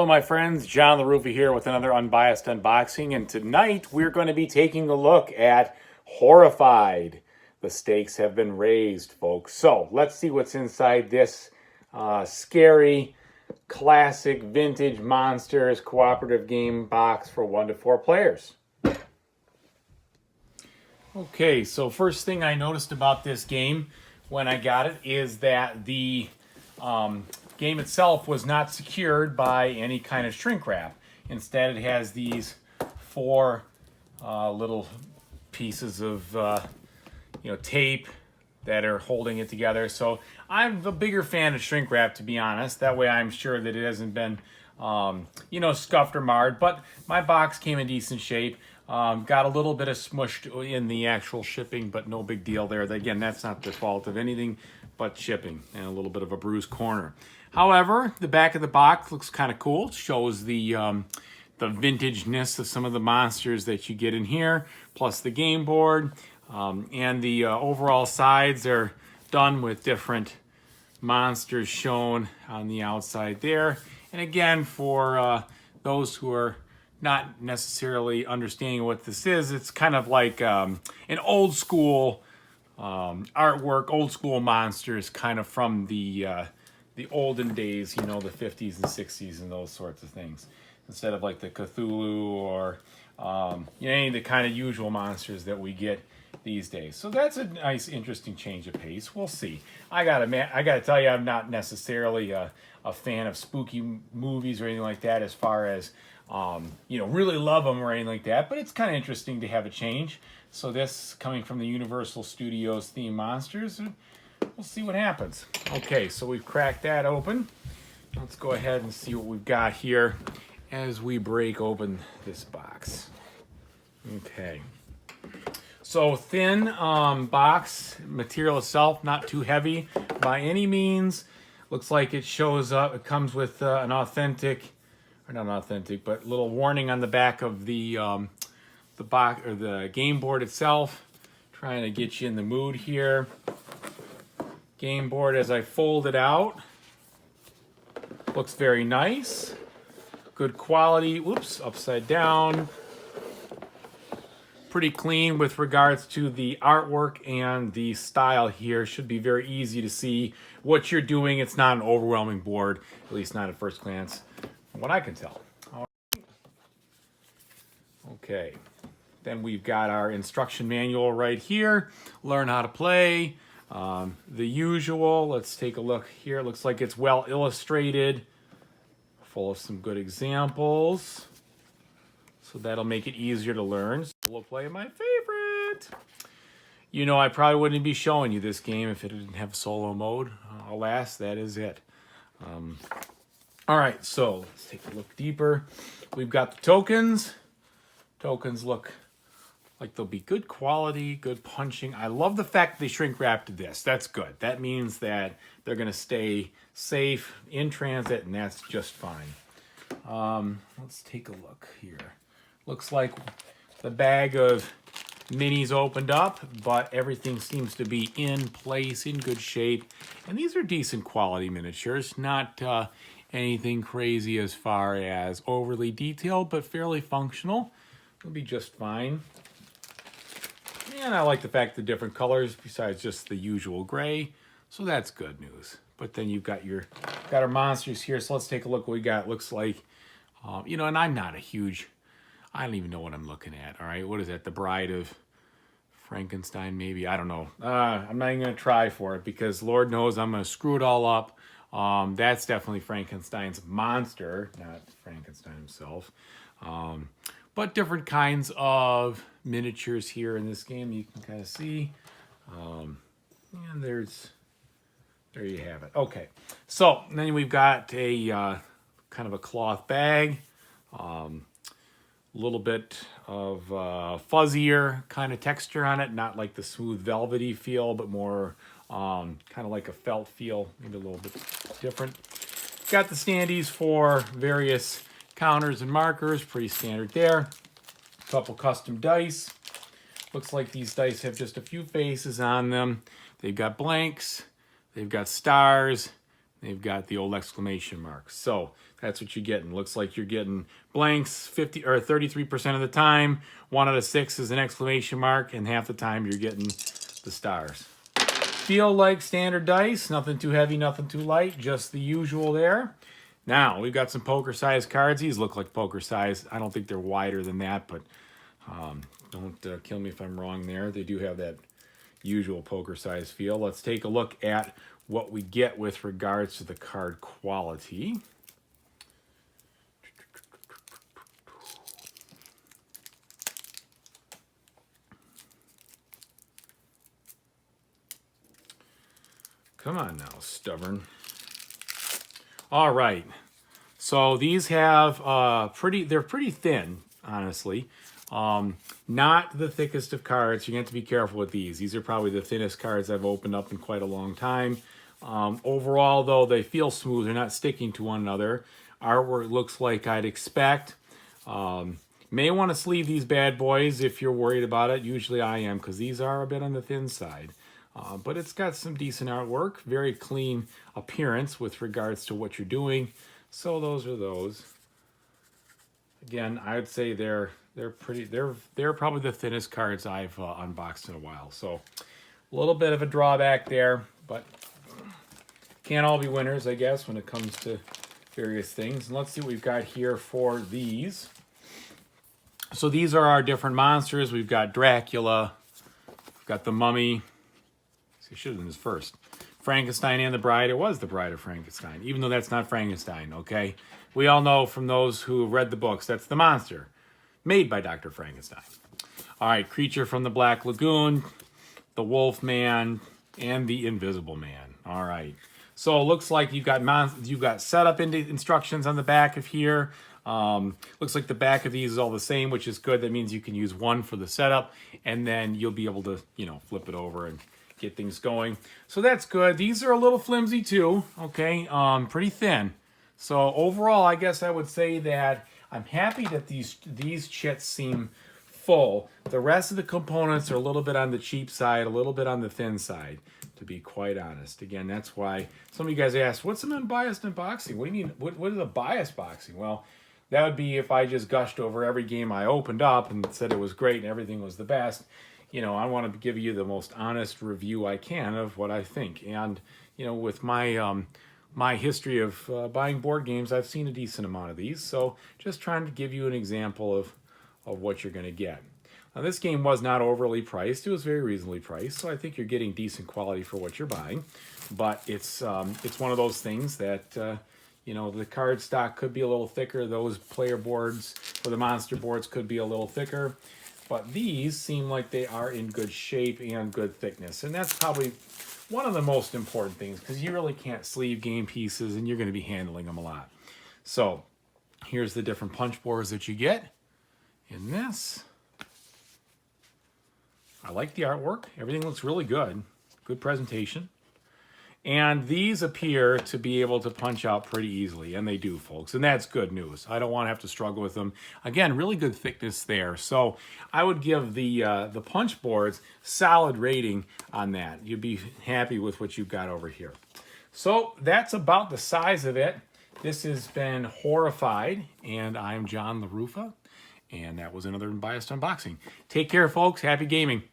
Hello my friends, John LaRuffa here with another Unbiased unboxing, and tonight we're going to be taking a look at Horrified. The stakes have been raised, folks. So let's see what's inside this scary, classic, vintage monsters cooperative game box for 1 to 4 players. Okay, so first thing I noticed about this game when I got it is that the game itself was not secured by any kind of shrink wrap. Instead, it has these 4 little pieces of tape that are holding it together. So I'm a bigger fan of shrink wrap, to be honest. That way I'm sure that it hasn't been scuffed or marred. But my box came in decent shape. Got a little bit of smushed in the actual shipping, but no big deal there. Again, that's not the fault of anything but shipping and a little bit of a bruised corner. However, the back of the box looks kind of cool. It shows the vintageness of some of the monsters that you get in here, plus the game board. And the overall sides are done with different monsters shown on the outside there. And again, for those who are not necessarily understanding what this is, it's kind of like an old school artwork, old school monsters, kind of from the olden days, the 50s and 60s and those sorts of things, instead of like the Cthulhu or any of the kind of usual monsters that we get these days. So that's a nice, interesting change of pace. We'll see. I gotta tell you, I'm not necessarily a fan of spooky movies or anything like that, as far as really love them or anything like that, but it's kind of interesting to have a change. So this coming from the Universal Studios theme monsters, we'll see what happens. Okay, so we've cracked that open. Let's go ahead and see what we've got here as we break open this box. Okay. So thin box material itself, not too heavy by any means. Looks like it shows up. It comes with an authentic, or not authentic, but little warning on the back of the box or the game board itself. Trying to get you in the mood here. Game board, as I fold it out, looks very nice. Good quality. Whoops, upside down. Pretty clean with regards to the artwork and the style here. Should be very easy to see what you're doing. It's not an overwhelming board, at least not at first glance, from what I can tell. All right. Okay, then we've got our instruction manual right here. Learn how to play. The usual. Let's take a look here. It looks like it's well illustrated, full of some good examples. So that'll make it easier to learn. Solo play, my favorite. I probably wouldn't be showing you this game if it didn't have solo mode. Alas, that is it. All right, so let's take a look deeper. We've got the tokens. Tokens look like they'll be good quality, good punching. I love the fact that they shrink wrapped this. That's good. That means that they're going to stay safe in transit, and that's just fine. Let's take a look here. Looks like the bag of minis opened up, but everything seems to be in place, in good shape. And these are decent quality miniatures, not anything crazy as far as overly detailed, but fairly functional. It'll be just fine. And I like the fact the different colors besides just the usual gray. So that's good news. But then you've got our monsters here. So let's take a look what we got. Looks like, and I'm not a huge, I don't even know what I'm looking at. All right, what is that? The Bride of Frankenstein, maybe? I don't know. I'm not even going to try for it because Lord knows I'm going to screw it all up. That's definitely Frankenstein's monster, not Frankenstein himself. But different kinds of miniatures here in this game you can kind of see. And there you have it. Okay, so then we've got a kind of a cloth bag. Little bit of fuzzier kind of texture on it, not like the smooth velvety feel, but more kind of like a felt feel, maybe a little bit different. Got the standees for various counters and markers, pretty standard there. Couple custom dice. Looks like these dice have just a few faces on them. They've got blanks, they've got stars, They've got the old exclamation mark. So that's what you're getting. Looks like you're getting blanks 50 or 33% of the time. 1 out of 6 is an exclamation mark, and half the time you're getting the stars. Feel like standard dice. Nothing too heavy, nothing too light. Just the usual there. Now, we've got some poker-sized cards. These look like poker size. I don't think they're wider than that, but don't kill me if I'm wrong there. They do have that usual poker-sized feel. Let's take a look at what we get with regards to the card quality. Come on now, stubborn. All right. So these have they're pretty thin, honestly. Not the thickest of cards. You're going to have to be careful with these. These are probably the thinnest cards I've opened up in quite a long time. Overall, though, they feel smooth. They're not sticking to one another. Artwork looks like I'd expect. May want to sleeve these bad boys if you're worried about it. Usually I am, because these are a bit on the thin side. But it's got some decent artwork. Very clean appearance with regards to what you're doing. So those are those. Again, I'd say they're probably the thinnest cards I've unboxed in a while. So a little bit of a drawback there, but can't all be winners, I guess, when it comes to various things. And let's see what we've got here for these. So these are our different monsters. We've got Dracula, we've got the Mummy. See, I should have done this first. Frankenstein and the Bride. It was the Bride of Frankenstein, even though that's not Frankenstein, okay? We all know from those who have read the books, that's the monster made by Dr. Frankenstein. All right, Creature from the Black Lagoon, the Wolf Man, and the Invisible Man. All right. So it looks like you've got setup instructions on the back of here. Looks like the back of these is all the same, which is good. That means you can use one for the setup, and then you'll be able to, flip it over and get things going. So that's good. These are a little flimsy too, okay? Pretty thin. So overall, I guess I would say that I'm happy that these chits seem full. The rest of the components are a little bit on the cheap side, a little bit on the thin side, to be quite honest. Again, that's why some of you guys asked, what's an unbiased unboxing? What do you mean? What is a biased boxing? Well, that would be if I just gushed over every game I opened up and said it was great and everything was the best. I want to give you the most honest review I can of what I think. And, with my my history of buying board games, I've seen a decent amount of these. So just trying to give you an example of what you're going to get. Now, this game was not overly priced. It was very reasonably priced. So I think you're getting decent quality for what you're buying. But it's one of those things that, the card stock could be a little thicker. Those player boards or the monster boards could be a little thicker. But these seem like they are in good shape and good thickness. And that's probably one of the most important things, because you really can't sleeve game pieces and you're going to be handling them a lot. So here's the different punch boards that you get in this. I like the artwork. Everything looks really good. Good presentation. And these appear to be able to punch out pretty easily, and they do, folks. And that's good news. I don't want to have to struggle with them. Again, really good thickness there. So I would give the punch boards solid rating on that. You'd be happy with what you've got over here. So that's about the size of it. This has been Horrified, and I'm John LaRuffa, and that was another Unbiased Unboxing. Take care, folks. Happy gaming.